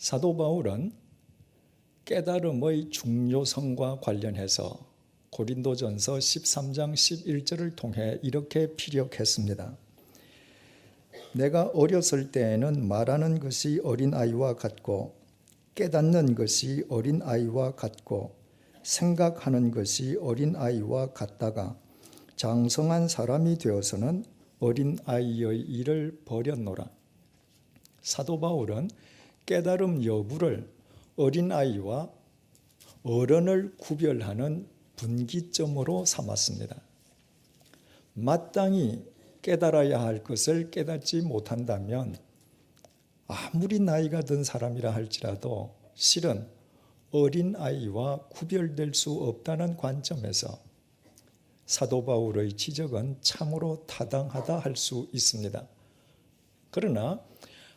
사도 바울은 깨달음의 중요성과 관련해서 고린도전서 13장 11절을 통해 이렇게 피력했습니다. 내가 어렸을 때에는 말하는 것이 어린아이와 같고 깨닫는 것이 어린아이와 같고 생각하는 것이 어린아이와 같다가 장성한 사람이 되어서는 어린아이의 일을 버렸노라. 사도 바울은 깨달음 여부를 어린아이와 어른을 구별하는 분기점으로 삼았습니다. 마땅히 깨달아야 할 것을 깨닫지 못한다면 아무리 나이가 든 사람이라 할지라도 실은 어린아이와 구별될 수 없다는 관점에서 사도 바울의 지적은 참으로 타당하다 할 수 있습니다. 그러나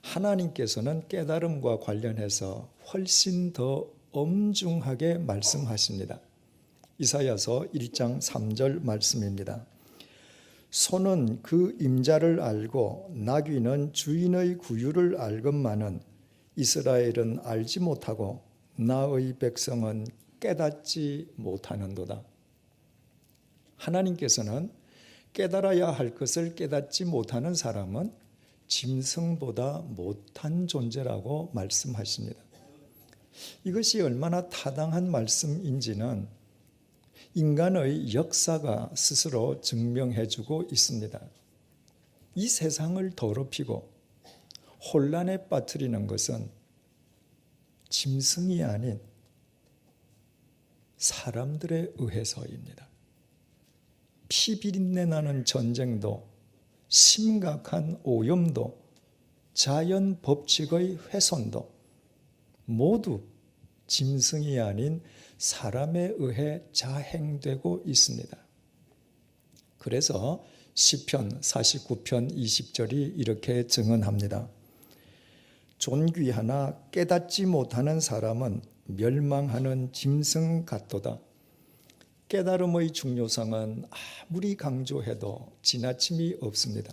하나님께서는 깨달음과 관련해서 훨씬 더 엄중하게 말씀하십니다. 이사야서 1장 3절 말씀입니다. 소는 그 임자를 알고 나귀는 주인의 구유를 알건만은 이스라엘은 알지 못하고 나의 백성은 깨닫지 못하는도다. 하나님께서는 깨달아야 할 것을 깨닫지 못하는 사람은 짐승보다 못한 존재라고 말씀하십니다. 이것이 얼마나 타당한 말씀인지는 인간의 역사가 스스로 증명해주고 있습니다. 이 세상을 더럽히고 혼란에 빠뜨리는 것은 짐승이 아닌 사람들에 의해서입니다. 피비린내 나는 전쟁도 심각한 오염도 자연 법칙의 훼손도 모두 짐승이 아닌 사람에 의해 자행되고 있습니다. 그래서 시편 49편 20절이 이렇게 증언합니다. 존귀하나 깨닫지 못하는 사람은 멸망하는 짐승 같도다. 깨달음의 중요성은 아무리 강조해도 지나침이 없습니다.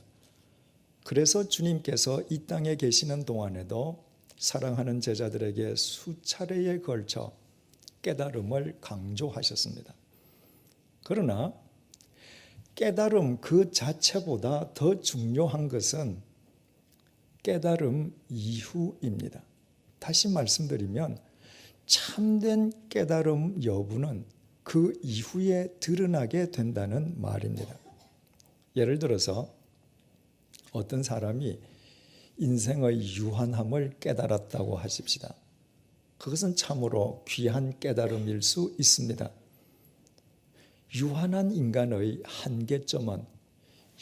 그래서 주님께서 이 땅에 계시는 동안에도 사랑하는 제자들에게 수차례에 걸쳐 깨달음을 강조하셨습니다. 그러나 깨달음 그 자체보다 더 중요한 것은 깨달음 이후입니다. 다시 말씀드리면 참된 깨달음 여부는 그 이후에 드러나게 된다는 말입니다. 예를 들어서 어떤 사람이 인생의 유한함을 깨달았다고 하십시다. 그것은 참으로 귀한 깨달음일 수 있습니다. 유한한 인간의 한계점은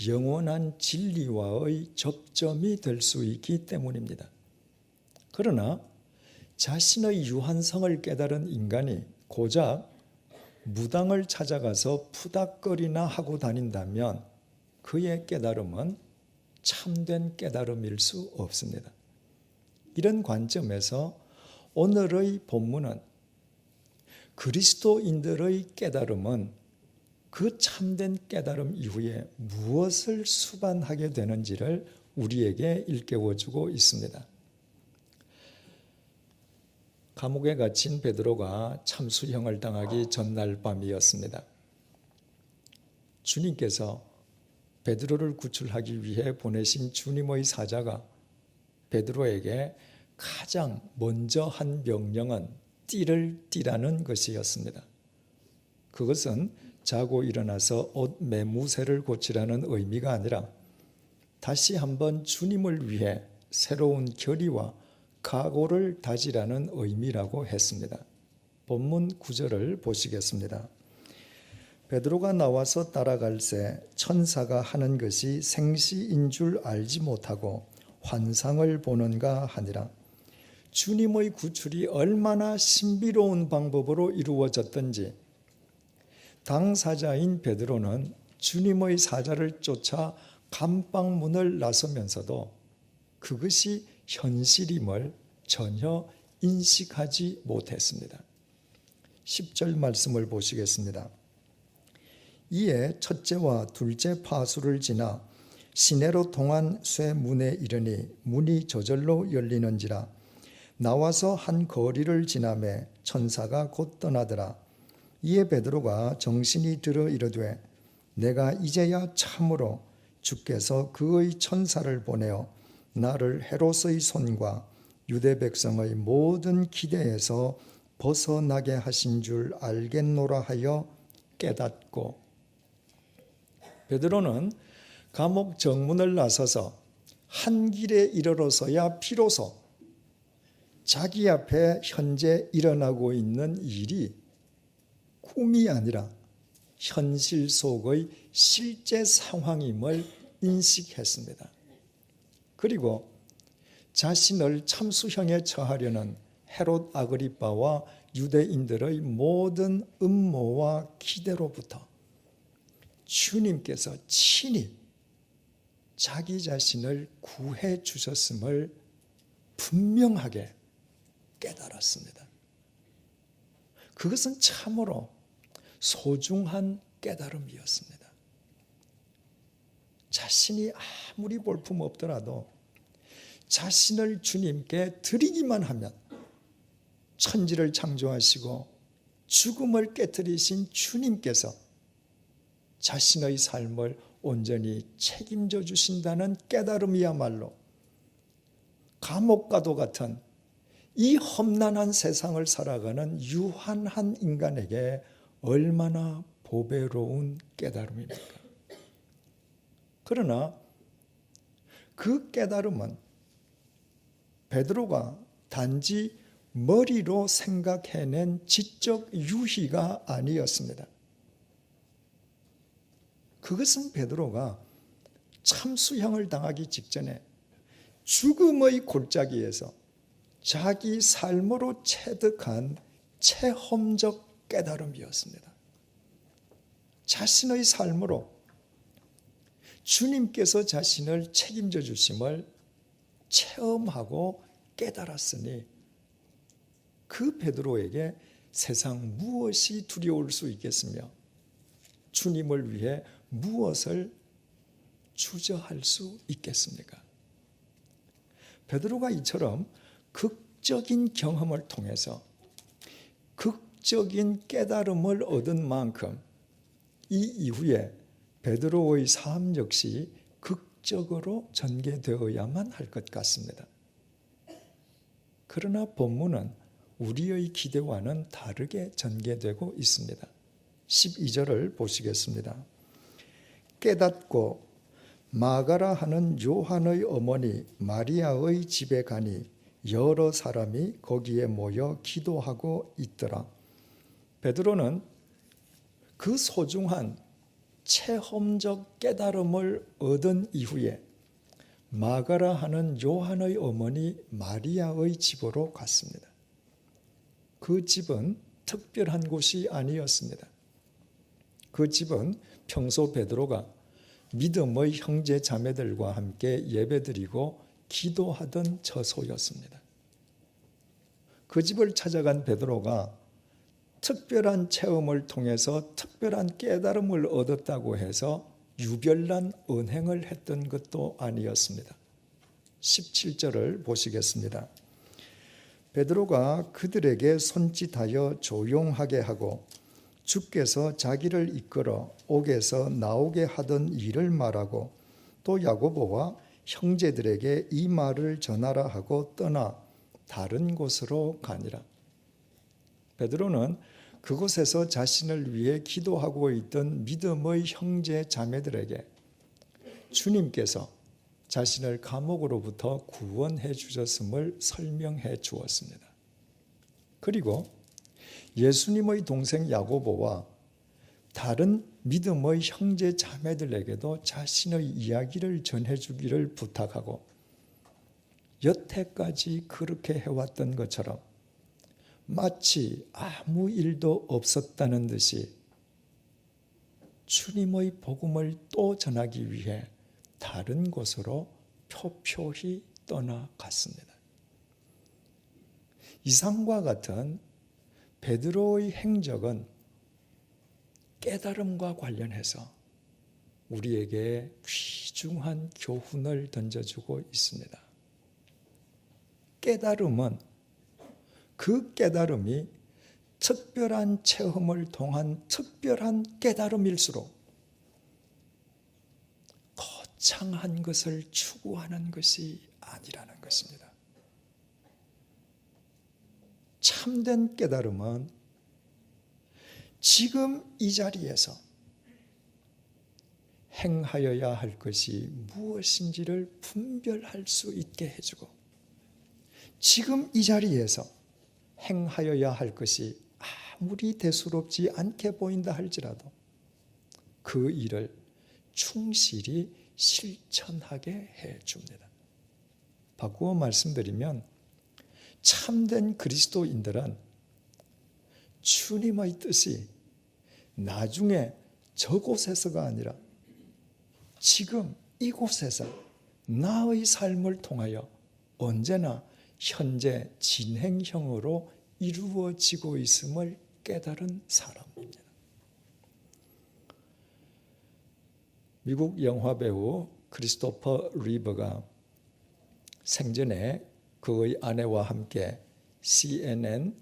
영원한 진리와의 접점이 될 수 있기 때문입니다. 그러나 자신의 유한성을 깨달은 인간이 고작 무당을 찾아가서 푸닥거리나 하고 다닌다면 그의 깨달음은 참된 깨달음일 수 없습니다. 이런 관점에서 오늘의 본문은 그리스도인들의 깨달음은 그 참된 깨달음 이후에 무엇을 수반하게 되는지를 우리에게 일깨워주고 있습니다. 감옥에 갇힌 베드로가 참수형을 당하기 전날 밤이었습니다. 주님께서 베드로를 구출하기 위해 보내신 주님의 사자가 베드로에게 가장 먼저 한 명령은 띠를 띠라는 것이었습니다. 그것은 자고 일어나서 옷 매무새를 고치라는 의미가 아니라 다시 한번 주님을 위해 새로운 결의와 각오를 다지라는 의미라고 했습니다. 본문 9절을 보시겠습니다. 베드로가 나와서 따라갈새 천사가 하는 것이 생시인 줄 알지 못하고 환상을 보는가 하니라. 주님의 구출이 얼마나 신비로운 방법으로 이루어졌던지 당사자인 베드로는 주님의 사자를 쫓아 감방문을 나서면서도 그것이 현실임을 전혀 인식하지 못했습니다. 10절 말씀을 보시겠습니다. 이에 첫째와 둘째 파수를 지나 시내로 통한 쇠문에 이르니 문이 저절로 열리는지라 나와서 한 거리를 지나매 천사가 곧 떠나더라. 이에 베드로가 정신이 들어 이르되 내가 이제야 참으로 주께서 그의 천사를 보내어 나를 헤롯의 손과 유대 백성의 모든 기대에서 벗어나게 하신 줄 알겠노라 하여 깨닫고. 베드로는 감옥 정문을 나서서 한 길에 이르러서야 비로소 자기 앞에 현재 일어나고 있는 일이 꿈이 아니라 현실 속의 실제 상황임을 인식했습니다. 그리고 자신을 참수형에 처하려는 헤롯 아그리빠와 유대인들의 모든 음모와 기대로부터 주님께서 친히 자기 자신을 구해 주셨음을 분명하게 깨달았습니다. 그것은 참으로 소중한 깨달음이었습니다. 자신이 아무리 볼품없더라도 자신을 주님께 드리기만 하면 천지를 창조하시고 죽음을 깨뜨리신 주님께서 자신의 삶을 온전히 책임져 주신다는 깨달음이야말로 감옥과도 같은 이 험난한 세상을 살아가는 유한한 인간에게 얼마나 보배로운 깨달음입니까? 그러나 그 깨달음은 베드로가 단지 머리로 생각해낸 지적 유희가 아니었습니다. 그것은 베드로가 참수형을 당하기 직전에 죽음의 골짜기에서 자기 삶으로 체득한 체험적 깨달음이었습니다. 자신의 삶으로 주님께서 자신을 책임져 주심을 체험하고 깨달았으니 그 베드로에게 세상 무엇이 두려울 수 있겠으며 주님을 위해 무엇을 주저할 수 있겠습니까? 베드로가 이처럼 극적인 경험을 통해서 극적인 깨달음을 얻은 만큼 이 이후에 베드로의 삶 역시 극적으로 전개되어야만 할 것 같습니다. 그러나 본문은 우리의 기대와는 다르게 전개되고 있습니다. 12절을 보시겠습니다. 깨닫고 마가라 하는 요한의 어머니 마리아의 집에 가니 여러 사람이 거기에 모여 기도하고 있더라. 베드로는 그 소중한 체험적 깨달음을 얻은 이후에 마가라 하는 요한의 어머니 마리아의 집으로 갔습니다. 그 집은 특별한 곳이 아니었습니다. 그 집은 평소 베드로가 믿음의 형제 자매들과 함께 예배드리고 기도하던 처소였습니다. 그 집을 찾아간 베드로가 특별한 체험을 통해서 특별한 깨달음을 얻었다고 해서 유별난 언행을 했던 것도 아니었습니다. 17절을 보시겠습니다. 베드로가 그들에게 손짓하여 조용하게 하고 주께서 자기를 이끌어 옥에서 나오게 하던 일을 말하고 또 야고보와 형제들에게 이 말을 전하라 하고 떠나 다른 곳으로 가니라. 베드로는 그곳에서 자신을 위해 기도하고 있던 믿음의 형제 자매들에게 주님께서 자신을 감옥으로부터 구원해 주셨음을 설명해 주었습니다. 그리고 예수님의 동생 야고보와 다른 믿음의 형제 자매들에게도 자신의 이야기를 전해주기를 부탁하고 여태까지 그렇게 해왔던 것처럼 마치 아무 일도 없었다는 듯이 주님의 복음을 또 전하기 위해 다른 곳으로 표표히 떠나갔습니다. 이상과 같은 베드로의 행적은 깨달음과 관련해서 우리에게 귀중한 교훈을 던져주고 있습니다. 깨달음은 그 깨달음이 특별한 체험을 통한 특별한 깨달음일수록 거창한 것을 추구하는 것이 아니라는 것입니다. 참된 깨달음은 지금 이 자리에서 행하여야 할 것이 무엇인지를 분별할 수 있게 해주고, 지금 이 자리에서 행하여야 할 것이 아무리 대수롭지 않게 보인다 할지라도 그 일을 충실히 실천하게 해줍니다. 바꾸어 말씀드리면, 참된 그리스도인들은 주님의 뜻이 나중에 저곳에서가 아니라 지금 이곳에서 나의 삶을 통하여 언제나 현재 진행형으로 이루어지고 있음을 깨달은 사람입니다. 미국 영화배우 크리스토퍼 리버가 생전에 그의 아내와 함께 CNN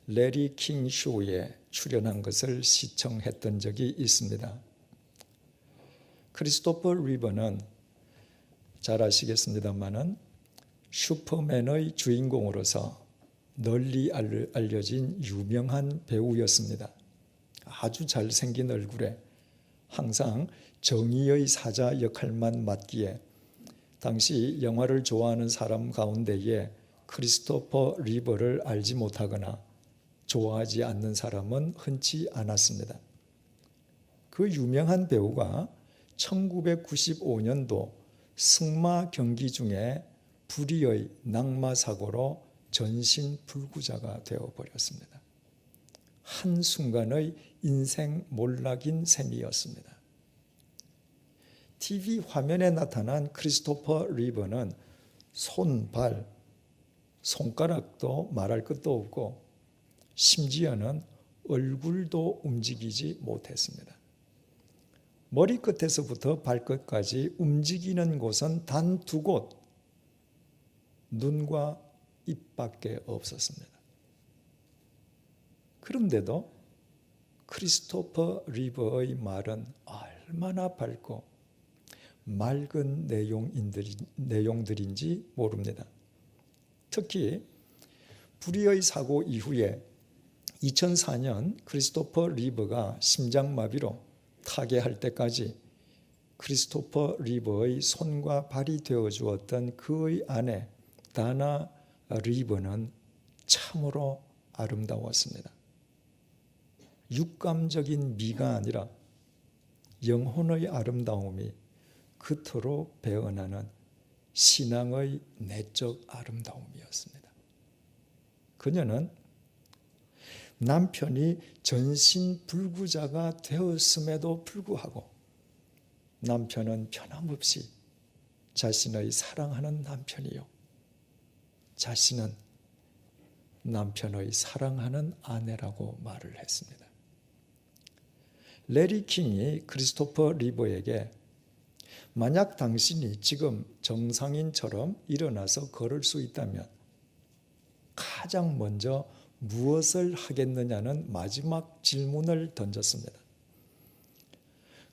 레리 킹 쇼에 출연한 것을 시청했던 적이 있습니다. 크리스토퍼 리버는 잘 아시겠습니다마는 슈퍼맨의 주인공으로서 널리 알려진 유명한 배우였습니다. 아주 잘생긴 얼굴에 항상 정의의 사자 역할만 맡기에 당시 영화를 좋아하는 사람 가운데에 크리스토퍼 리버를 알지 못하거나 좋아하지 않는 사람은 흔치 않았습니다. 그 유명한 배우가 1995년도 승마 경기 중에 불의의 낙마 사고로 전신 불구자가 되어버렸습니다. 한순간의 인생 몰락인 셈이었습니다. TV 화면에 나타난 크리스토퍼 리버는 손, 발, 손가락도 말할 것도 없고 심지어는 얼굴도 움직이지 못했습니다. 머리끝에서부터 발끝까지 움직이는 곳은 단 2곳, 눈과 입밖에 없었습니다. 그런데도 크리스토퍼 리버의 말은 얼마나 밝고 맑은 내용들인지 모릅니다. 특히 불의의 사고 이후에 2004년 크리스토퍼 리버가 심장마비로 타계할 때까지 크리스토퍼 리버의 손과 발이 되어주었던 그의 아내 다나 리버는 참으로 아름다웠습니다. 육감적인 미가 아니라 영혼의 아름다움이 그토록 배어나는 신앙의 내적 아름다움이었습니다. 그녀는 남편이 전신불구자가 되었음에도 불구하고 남편은 변함없이 자신의 사랑하는 남편이요, 자신은 남편의 사랑하는 아내라고 말을 했습니다. 레리 킹이 크리스토퍼 리버에게 만약 당신이 지금 정상인처럼 일어나서 걸을 수 있다면 가장 먼저 무엇을 하겠느냐는 마지막 질문을 던졌습니다.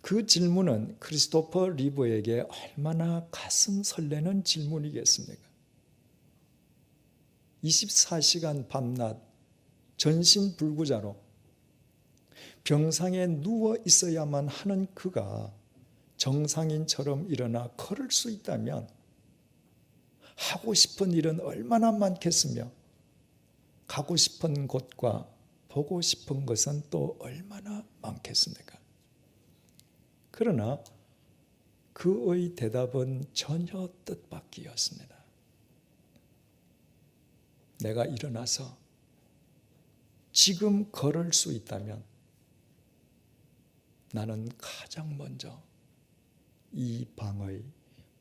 그 질문은 크리스토퍼 리버에게 얼마나 가슴 설레는 질문이겠습니까? 24시간 밤낮 전신불구자로 병상에 누워 있어야만 하는 그가 정상인처럼 일어나 걸을 수 있다면 하고 싶은 일은 얼마나 많겠으며 가고 싶은 곳과 보고 싶은 것은 또 얼마나 많겠습니까? 그러나 그의 대답은 전혀 뜻밖이었습니다. 내가 일어나서 지금 걸을 수 있다면 나는 가장 먼저 이 방의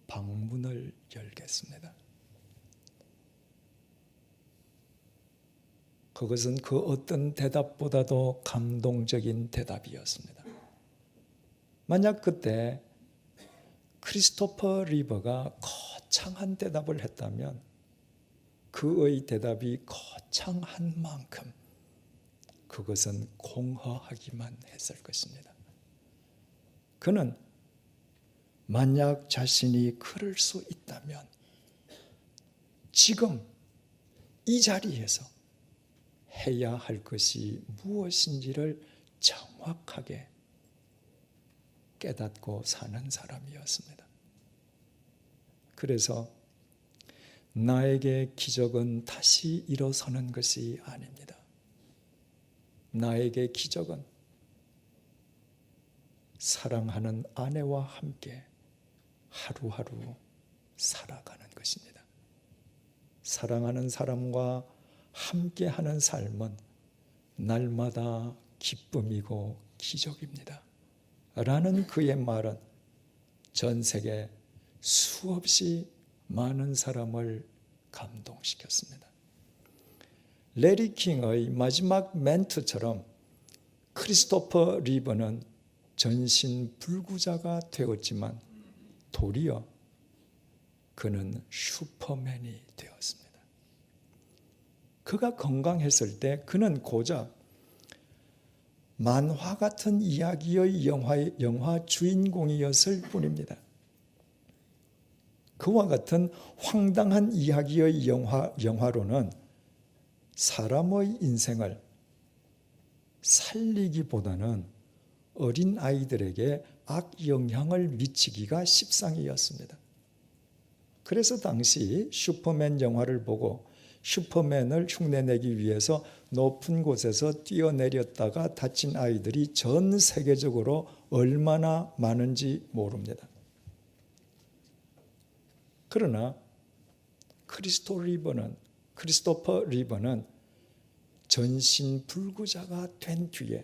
방문을 열겠습니다. 그것은 그 어떤 대답보다도 감동적인 대답이었습니다. 만약 그때 크리스토퍼 리버가 거창한 대답을 했다면 그의 대답이 거창한 만큼 그것은 공허하기만 했을 것입니다. 그는 만약 자신이 그럴 수 있다면 지금 이 자리에서 해야 할 것이 무엇인지를 정확하게 깨닫고 사는 사람이었습니다. 그래서 나에게 기적은 다시 일어서는 것이 아닙니다. 나에게 기적은 사랑하는 아내와 함께 하루하루 살아가는 것입니다. 사랑하는 사람과 함께하는 삶은 날마다 기쁨이고 기적입니다. 라는 그의 말은 전 세계 수없이 많은 사람을 감동시켰습니다. 레리 킹의 마지막 멘트처럼 크리스토퍼 리버는 전신불구자가 되었지만 도리어 그는 슈퍼맨이 되었습니다. 그가 건강했을 때 그는 고작 만화 같은 이야기의 영화 주인공이었을 뿐입니다. 그와 같은 황당한 이야기의 영화로는 사람의 인생을 살리기보다는 어린 아이들에게 악영향을 미치기가 십상이었습니다. 그래서 당시 슈퍼맨 영화를 보고 슈퍼맨을 흉내내기 위해서 높은 곳에서 뛰어내렸다가 다친 아이들이 전 세계적으로 얼마나 많은지 모릅니다. 그러나 크리스토퍼 리버는 전신불구자가 된 뒤에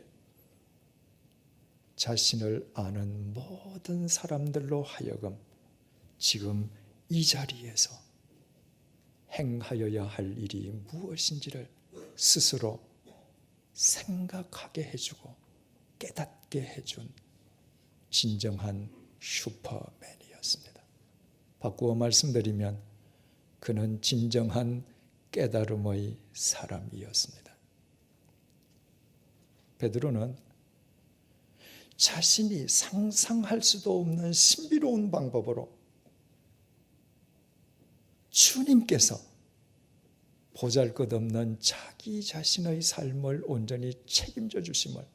자신을 아는 모든 사람들로 하여금 지금 이 자리에서 행하여야 할 일이 무엇인지를 스스로 생각하게 해주고 깨닫게 해준 진정한 슈퍼맨이었습니다. 바꾸어 말씀드리면 그는 진정한 깨달음의 사람이었습니다. 베드로는 자신이 상상할 수도 없는 신비로운 방법으로 주님께서 보잘것없는 자기 자신의 삶을 온전히 책임져 주심을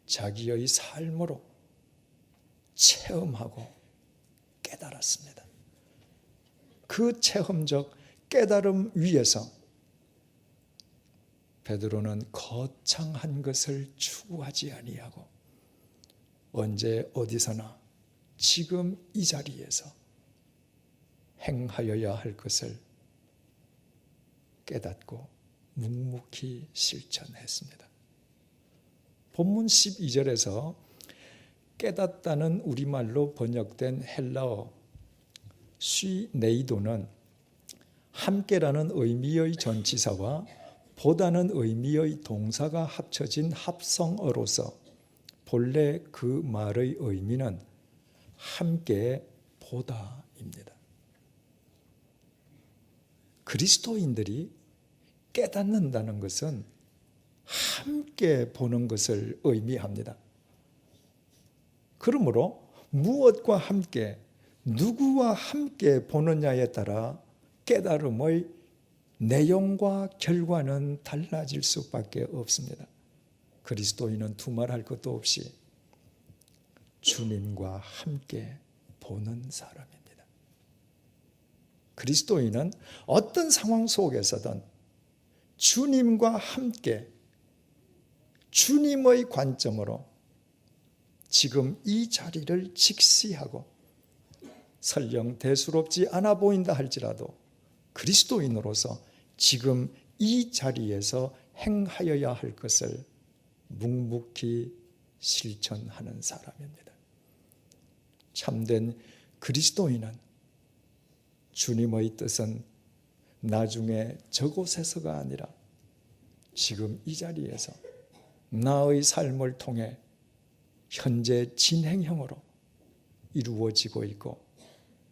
자기의 삶으로 체험하고 깨달았습니다. 그 체험적 깨달음 위에서 베드로는 거창한 것을 추구하지 아니하고 언제 어디서나 지금 이 자리에서 행하여야 할 것을 깨닫고 묵묵히 실천했습니다. 본문 12절에서 깨닫다는 우리말로 번역된 헬라어 쉬네이도는 함께라는 의미의 전치사와 보다는 의미의 동사가 합쳐진 합성어로서 본래 그 말의 의미는 함께 보다입니다. 그리스도인들이 깨닫는다는 것은 함께 보는 것을 의미합니다. 그러므로 무엇과 함께, 누구와 함께 보느냐에 따라 깨달음의 내용과 결과는 달라질 수밖에 없습니다. 그리스도인은 두말할 것도 없이 주님과 함께 보는 사람입니다. 그리스도인은 어떤 상황 속에서든 주님과 함께 주님의 관점으로 지금 이 자리를 직시하고 설령 대수롭지 않아 보인다 할지라도 그리스도인으로서 지금 이 자리에서 행하여야 할 것을 묵묵히 실천하는 사람입니다. 참된 그리스도인은 주님의 뜻은 나중에 저곳에서가 아니라 지금 이 자리에서 나의 삶을 통해 현재 진행형으로 이루어지고 있고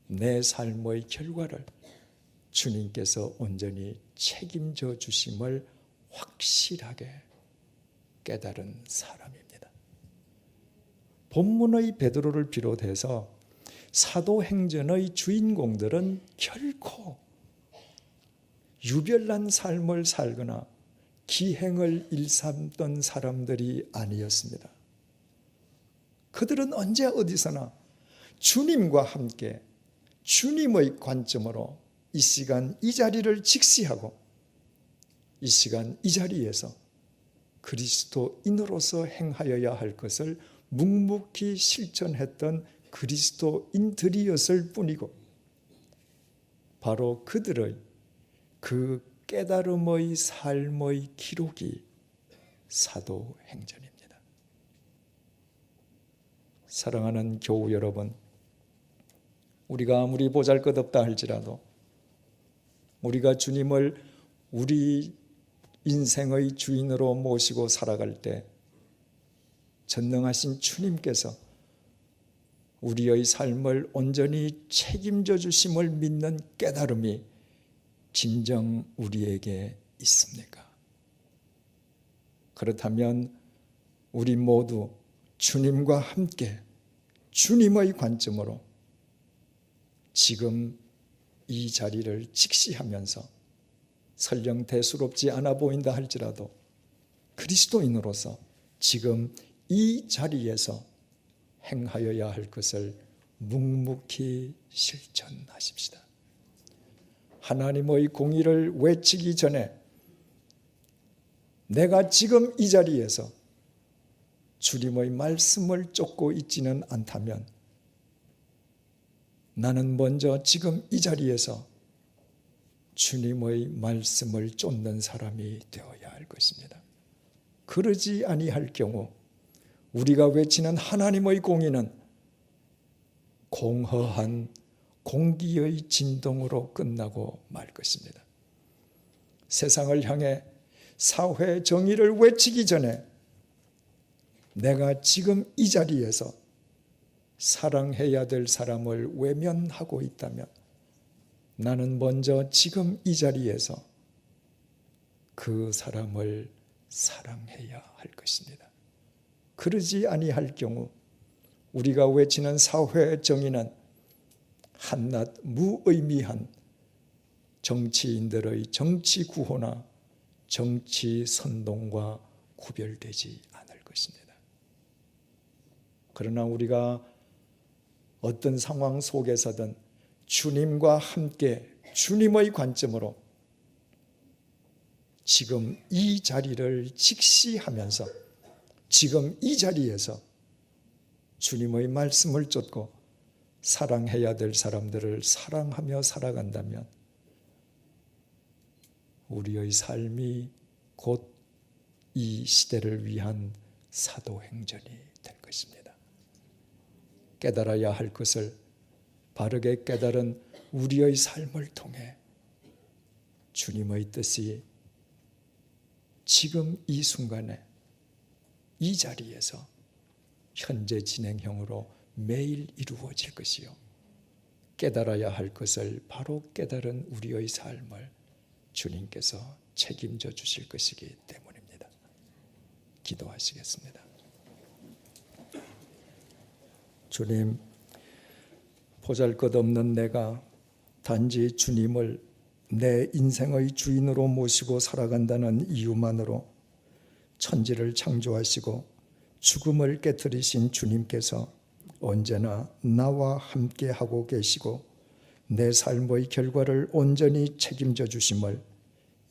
내 삶의 결과를 주님께서 온전히 책임져 주심을 확실하게 깨달은 사람입니다. 본문의 베드로를 비롯해서 사도행전의 주인공들은 결코 유별난 삶을 살거나 기행을 일삼던 사람들이 아니었습니다. 그들은 언제 어디서나 주님과 함께 주님의 관점으로 이 시간 이 자리를 직시하고 이 시간 이 자리에서 그리스도인으로서 행하여야 할 것을 묵묵히 실천했던 그리스도인들이었을 뿐이고, 바로 그들의 그 깨달음의 삶의 기록이 사도행전입니다. 사랑하는 교우 여러분, 우리가 아무리 보잘것없다 할지라도 우리가 주님을 우리 인생의 주인으로 모시고 살아갈 때 전능하신 주님께서 우리의 삶을 온전히 책임져 주심을 믿는 깨달음이 진정 우리에게 있습니까? 그렇다면 우리 모두 주님과 함께 주님의 관점으로 지금 이 자리를 직시하면서 설령 대수롭지 않아 보인다 할지라도 그리스도인으로서 지금 이 자리에서 행하여야 할 것을 묵묵히 실천하십시다. 하나님의 공의를 외치기 전에 내가 지금 이 자리에서 주님의 말씀을 쫓고 있지는 않다면 나는 먼저 지금 이 자리에서 주님의 말씀을 쫓는 사람이 되어야 할 것입니다. 그러지 아니할 경우 우리가 외치는 하나님의 공의는 공허한 공기의 진동으로 끝나고 말 것입니다. 세상을 향해 사회 정의를 외치기 전에 내가 지금 이 자리에서 사랑해야 될 사람을 외면하고 있다면 나는 먼저 지금 이 자리에서 그 사람을 사랑해야 할 것입니다. 그러지 아니할 경우 우리가 외치는 사회 정의는 한낱 무의미한 정치인들의 정치 구호나 정치 선동과 구별되지 않을 것입니다. 그러나 우리가 어떤 상황 속에서든 주님과 함께 주님의 관점으로 지금 이 자리를 직시하면서 지금 이 자리에서 주님의 말씀을 쫓고 사랑해야 될 사람들을 사랑하며 살아간다면 우리의 삶이 곧 이 시대를 위한 사도행전이 될 것입니다. 깨달아야 할 것을 바르게 깨달은 우리의 삶을 통해 주님의 뜻이 지금 이 순간에 이 자리에서 현재 진행형으로 매일 이루어질 것이요 깨달아야 할 것을 바로 깨달은 우리의 삶을 주님께서 책임져 주실 것이기 때문입니다. 기도하시겠습니다. 주님, 보잘것없는 내가 단지 주님을 내 인생의 주인으로 모시고 살아간다는 이유만으로 천지를 창조하시고 죽음을 깨뜨리신 주님께서 언제나 나와 함께 하고 계시고 내 삶의 결과를 온전히 책임져 주심을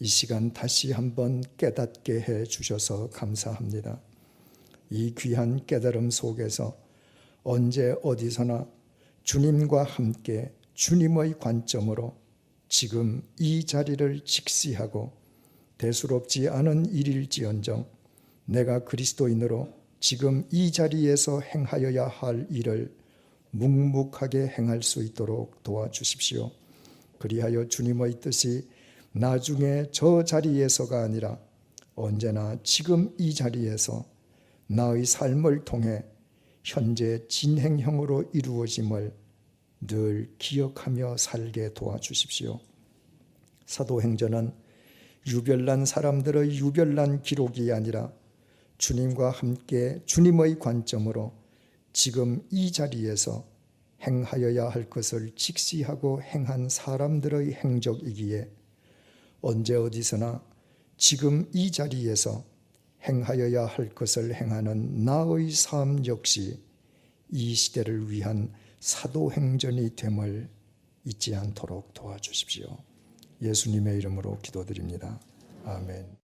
이 시간 다시 한번 깨닫게 해 주셔서 감사합니다. 이 귀한 깨달음 속에서 언제 어디서나 주님과 함께 주님의 관점으로 지금 이 자리를 직시하고 대수롭지 않은 일일지언정 내가 그리스도인으로 지금 이 자리에서 행하여야 할 일을 묵묵하게 행할 수 있도록 도와주십시오. 그리하여 주님의 뜻이 나중에 저 자리에서가 아니라 언제나 지금 이 자리에서 나의 삶을 통해 현재 진행형으로 이루어짐을 늘 기억하며 살게 도와주십시오. 사도행전은 유별난 사람들의 유별난 기록이 아니라 주님과 함께 주님의 관점으로 지금 이 자리에서 행하여야 할 것을 직시하고 행한 사람들의 행적이기에 언제 어디서나 지금 이 자리에서 행하여야 할 것을 행하는 나의 삶 역시 이 시대를 위한 사도행전이 됨을 잊지 않도록 도와주십시오. 예수님의 이름으로 기도드립니다. 아멘.